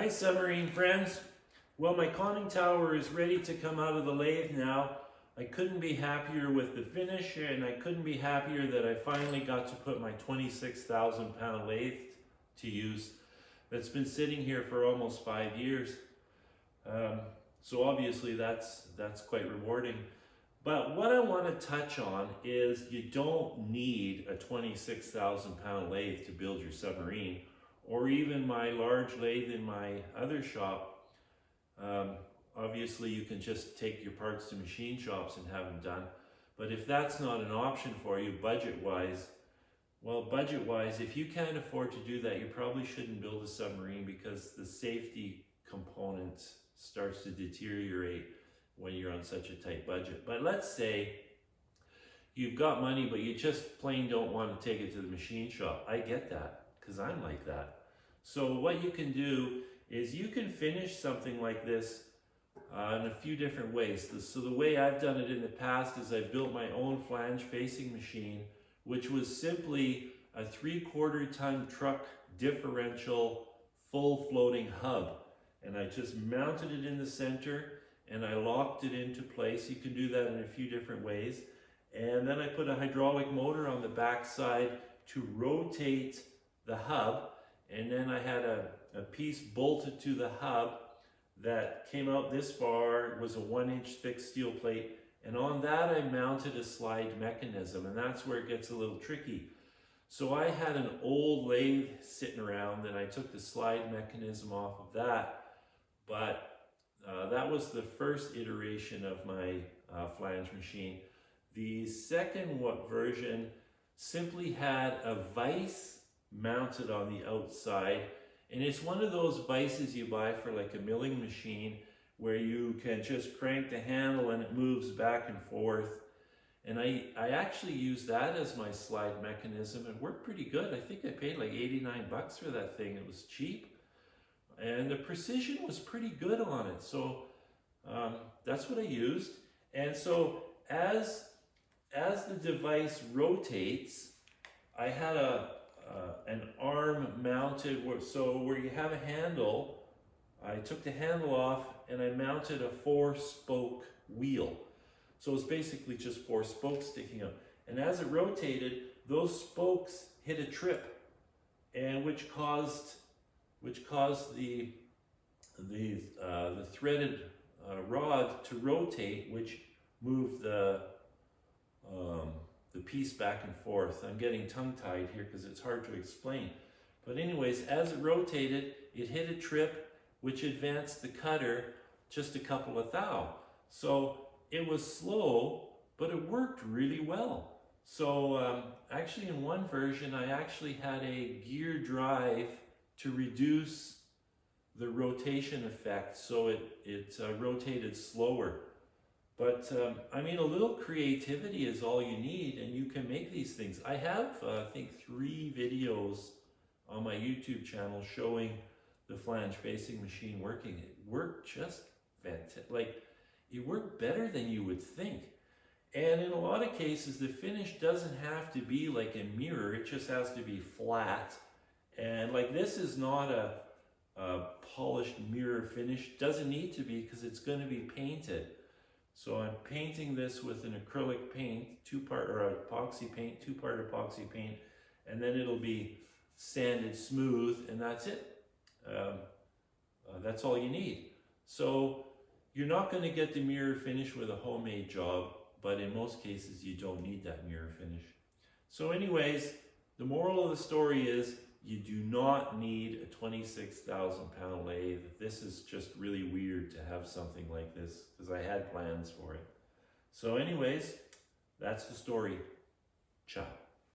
Hi submarine friends. Well, my conning tower is ready to come out of the lathe now. I couldn't be happier with the finish, and I couldn't be happier that I finally got to put my 26,000 pound lathe to use that's been sitting here for almost 5 years. So obviously that's quite rewarding. But what I want to touch on is you don't need a 26,000 pound lathe to build your submarine, or even my large lathe in my other shop. Obviously you can just take your parts to machine shops and have them done. But if that's not an option for you budget-wise, well, budget-wise, if you can't afford to do that, you probably shouldn't build a submarine, because the safety component starts to deteriorate when you're on such a tight budget. But let's say you've got money, but you just plain don't want to take it to the machine shop. I get that, because I'm like that. So what you can do is you can finish something like this in a few different ways. So the way I've done it in the past is I've built my own flange facing machine, which was simply a 3/4 ton truck differential full floating hub. And I just mounted it in the center and I locked it into place. You can do that in a few different ways. And then I put a hydraulic motor on the back side to rotate the hub. And then I had a piece bolted to the hub that came out this far. It was a 1-inch thick steel plate. And on that I mounted a slide mechanism, and that's where it gets a little tricky. So I had an old lathe sitting around, and I took the slide mechanism off of that. But that was the first iteration of my flange machine. The second version simply had a vise mounted on the outside, and it's one of those vices you buy for like a milling machine where you can just crank the handle and it moves back and forth. And I actually used that as my slide mechanism. It worked pretty good. I think I paid like 89 bucks for that thing. It was cheap. And the precision was pretty good on it. So that's what I used. And so as the device rotates, I had an arm mounted where you have a handle. I took the handle off and I mounted a 4-spoke wheel. So it's basically just 4 spokes sticking out. And as it rotated, those spokes hit a trip, and which caused the threaded rod to rotate, which moved the piece back and forth. I'm getting tongue-tied here because it's hard to explain. But anyways, as it rotated, it hit a trip, which advanced the cutter just a couple of thou. So it was slow, but it worked really well. So actually in one version, I actually had a gear drive to reduce the rotation effect, so it rotated slower. But I mean, a little creativity is all you need, and you can make these things. I have, I think, 3 videos on my YouTube channel showing the flange facing machine working. It worked just fantastic. Like, it worked better than you would think. And in a lot of cases, the finish doesn't have to be like a mirror. It just has to be flat. And like, this is not a polished mirror finish. Doesn't need to be, because it's going to be painted. So I'm painting this with an acrylic paint, 2-part, or epoxy paint, 2-part epoxy paint, and then it'll be sanded smooth, and that's it. That's all you need. So you're not going to get the mirror finish with a homemade job, but in most cases you don't need that mirror finish. So anyways, the moral of the story is you do not need a 26,000 pound lathe. This is just really weird to have something like this, because I had plans for it. So anyways, that's the story. Ciao.